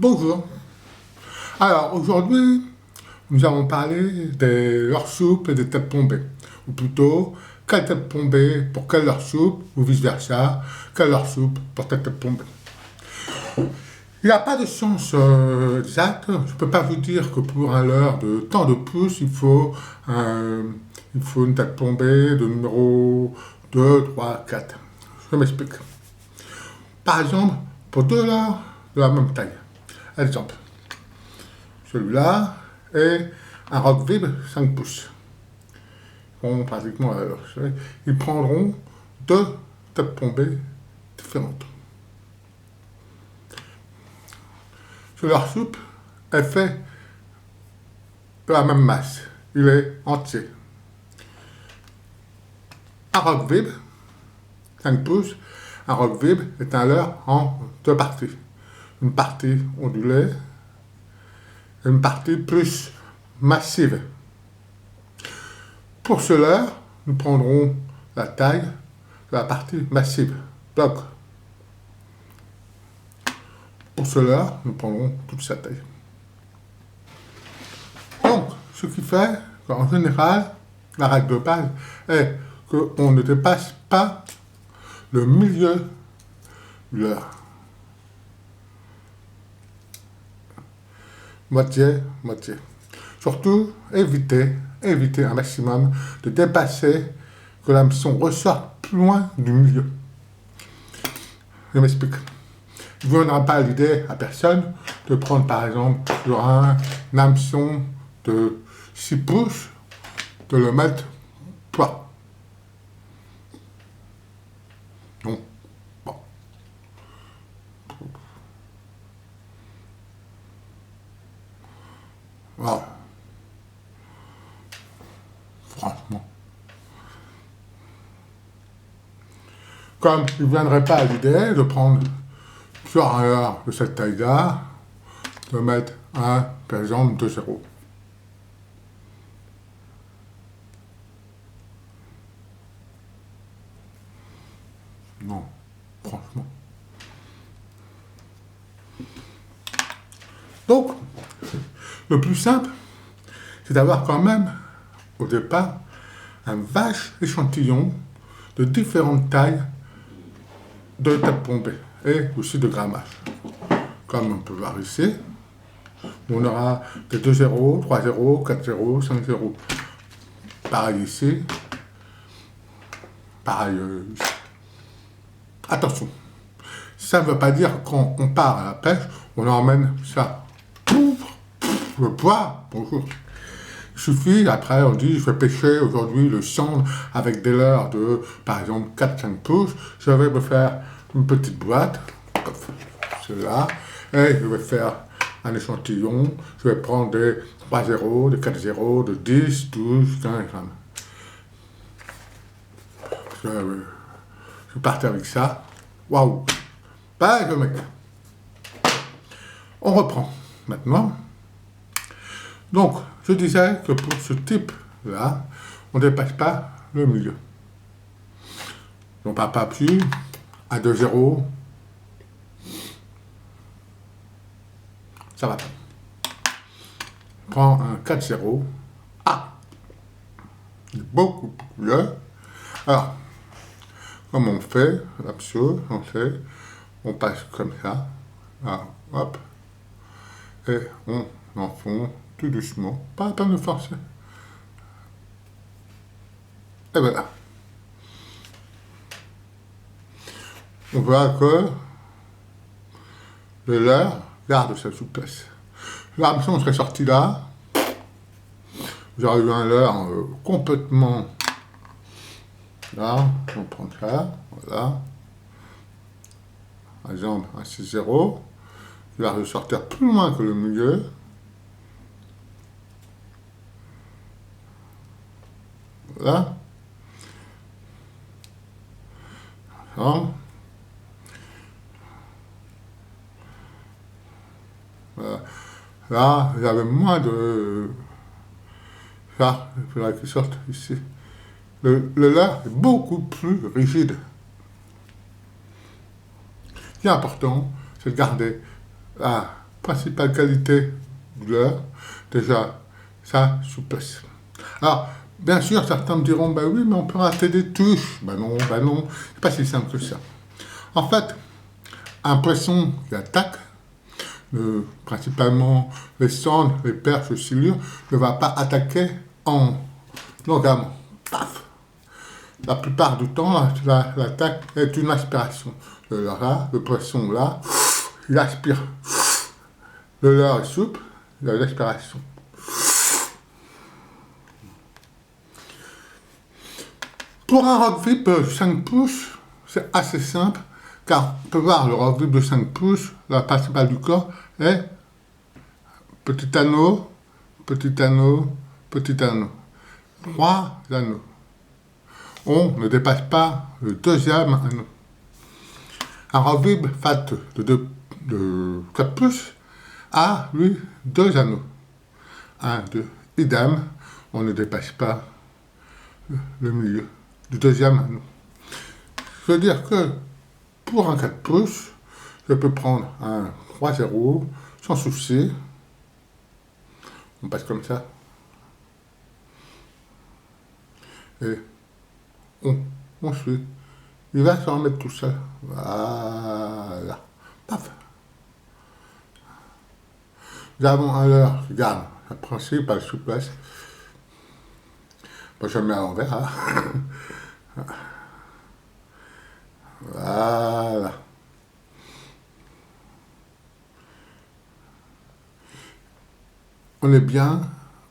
Bonjour. Alors aujourd'hui, nous allons parler des leurs soupes et des têtes plombées. Ou plutôt, quelle tête plombée pour quelle leur soupe, ou vice versa, quelle leur soupe pour telle tête plombée. Il n'y a pas de science exacte. Je ne peux pas vous dire que pour un leurre de tant de pouces, il faut une tête plombée de numéro 2, 3, 4. Je m'explique. Par exemple, pour deux leurres de la même taille. Exemple. Celui-là est un rock vib 5 pouces. Bon, pratiquement, ils prendront deux têtes plombées différentes. Sur leur soupe est fait de la même masse. Il est entier. Un rock vib 5 pouces, un rock vib est un leurre en deux parties. Une partie ondulée et une partie plus massive. Pour ce leurre, nous prendrons la taille de la partie massive, bloc. Pour ce leurre, nous prendrons toute sa taille. Donc, ce qui fait qu'en général, la règle de base est qu'on ne dépasse pas le milieu du leurre. Moitié, moitié. Surtout, évitez un maximum de dépasser que l'hameçon ressorte plus loin du milieu. Je m'explique. Il ne viendra pas l'idée à personne de prendre par exemple sur un hameçon de 6 pouces, de le mettre plat. Non. Bon. Voilà. Franchement. Comme il ne viendrait pas à l'idée de prendre sur un leurre de cette taille-là, de mettre un, par exemple, 2,0. Non, franchement. Donc, le plus simple, c'est d'avoir quand même, au départ, un vache échantillon de différentes tailles de têtes plombées et aussi de grammage. Comme on peut voir ici, on aura des 2,0, 3,0, 4,0, 5,0. Pareil ici. Pareil ici. Attention, ça ne veut pas dire quand on part à la pêche, on emmène ça. Le poids, bonjour. Il suffit, après on dit, je vais pêcher aujourd'hui le cendre avec des leurres de, par exemple, 4-5 pouces. Je vais me faire une petite boîte, comme celle-là, et je vais faire un échantillon. Je vais prendre des 3,0, des 4,0, de 10, 12, 15 grammes. Je partais avec ça. Waouh! Pas le mec. On reprend maintenant. Donc, je disais que pour ce type-là, on ne dépasse pas le milieu. On ne part pas plus à 2,0. Ça va pas. On prend un 4,0. Ah! Il est beaucoup mieux. Alors, comme on fait, on passe comme ça. Là, hop. Et on enfonce tout doucement, pas la peine de forcer. Et voilà. On voit que le leurre garde sa souplesse. L'hameçon serait sorti là. J'aurais eu un leurre complètement là. On prend ça, voilà. Par exemple, un 6,0. Il va ressortir plus loin que le milieu. Voilà. Voilà. Là, j'avais moins de... Ça, il faudrait qu'il sorte ici. Le leurre est beaucoup plus rigide. Ce qui est important, c'est de garder la principale qualité du leurre, déjà, sa souplesse. Alors, bien sûr, certains me diront, ben oui, mais on peut rater des touches. Ben non, c'est pas si simple que ça. En fait, un poisson qui attaque, principalement les cendres, les perches, les silures, ne va pas attaquer en longuement. Paf! La plupart du temps, l'attaque est une aspiration. Le poisson là, il aspire. Le leurre est souple, il y a l'aspiration. Pour un rock-vip 5 pouces, c'est assez simple, car on peut voir le rock-vip de 5 pouces, la principale du corps est petit anneau, petit anneau, petit anneau. 3 anneaux. On ne dépasse pas le deuxième anneau. Un rock-vip fat de 4 pouces a, lui, 2 anneaux. 1, 2, idem, on ne dépasse pas le milieu du deuxième anneau. Je veux dire que pour un 4 pouces, je peux prendre un 3-0 sans souci. On passe comme ça. Et on suit. Il va s'en remettre tout seul. Voilà. Paf. Nous avons un leurre qui garde le principe à la souplesse. Moi, je mets à l'envers. Hein. Voilà. On est bien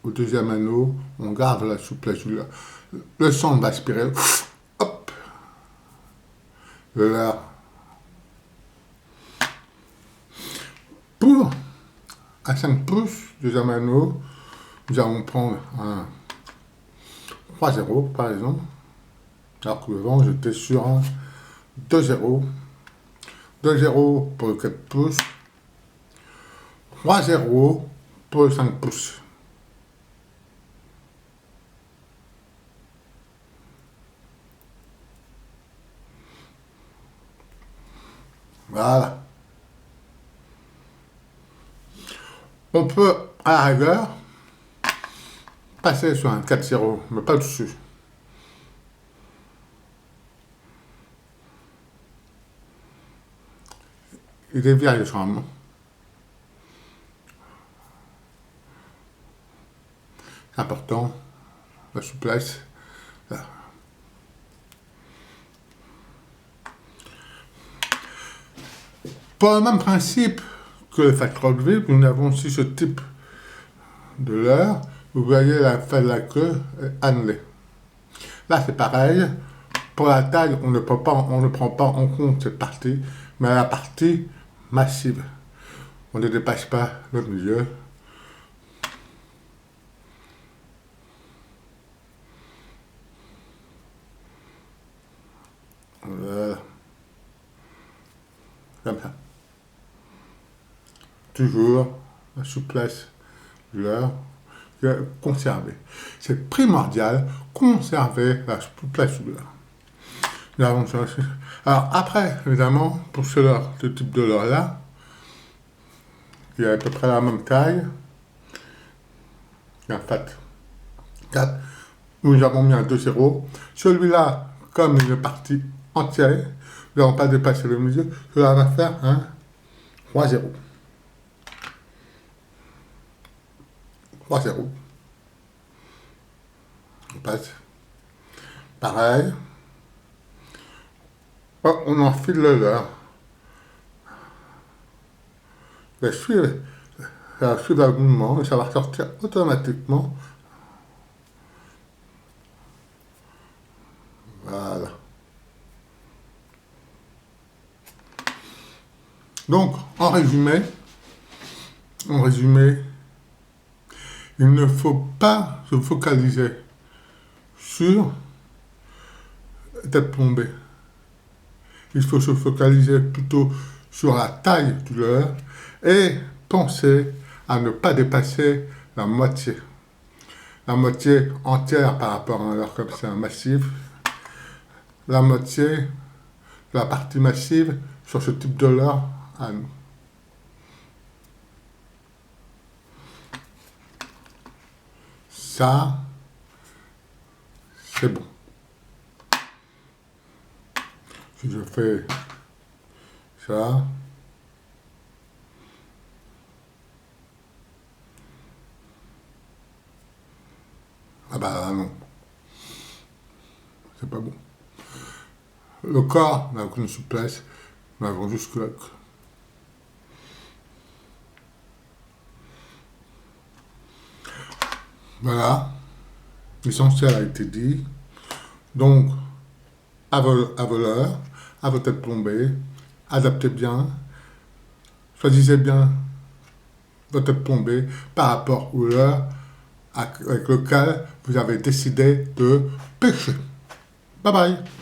au deuxième anneau, on garde la souplesse du leurre. Le sang va aspirer. Hop. Le leurre. Pour un 5 pouces, deuxième anneau, nous allons prendre un 3-0 par exemple. Alors que devant, j'étais sur un 2-0. 2-0 pour le 4 pouces. 3-0 pour le 5 pouces. Voilà. On peut, à la rigueur, passer sur un 4-0, mais pas dessus. Il dévie légèrement. C'est important, la souplesse. Là. Pour le même principe que le fat rock-vip, nous avons aussi ce type de leurre. Vous voyez la fin de la queue annelée. Là, c'est pareil. Pour la taille, on ne prend pas en compte cette partie, mais la partie massive. On ne dépasse pas le milieu. Voilà. Comme ça. Toujours la souplesse de leurre conserver. C'est primordial, conserver la souplesse de leurre. Alors après, évidemment, pour ce type de leurre-là, il a à peu près la même taille. Il y a un fat 4. Nous avons mis un 2-0. Celui-là, comme il est parti entier, nous n'avons pas dépassé le milieu. Cela va faire un 3-0. 3-0. On passe. Pareil. Oh, on enfile le leurre. Je vais suivre le mouvement et ça va ressortir automatiquement. Voilà. Donc, en résumé, il ne faut pas se focaliser sur tête plombée. Il faut se focaliser plutôt sur la taille du leurre et penser à ne pas dépasser la moitié. La moitié entière par rapport à un leurre comme ça massif. La moitié de la partie massive sur ce type de leurre à nous. ça, c'est bon. Si je fais ça, ah bah non, c'est pas bon. Le corps n'a aucune souplesse, nous avons juste que voilà, l'essentiel a été dit. Donc, à vos l'heure, à votre tête plombée, adaptez bien, choisissez bien votre tête plombée par rapport aux l'heure avec lequel vous avez décidé de pêcher. Bye bye.